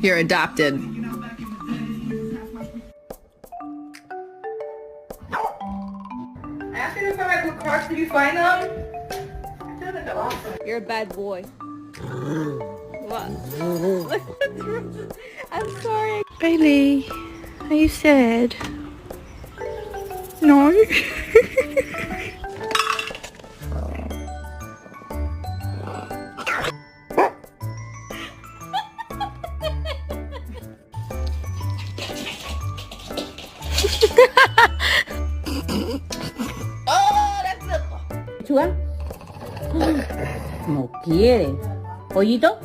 You're adopted. I asked you to find my blue cards. Did you find them? You're a bad boy. What? I'm sorry. Bailey, are you sad? No? ¿Chugan? No quiere. ¿Pollito?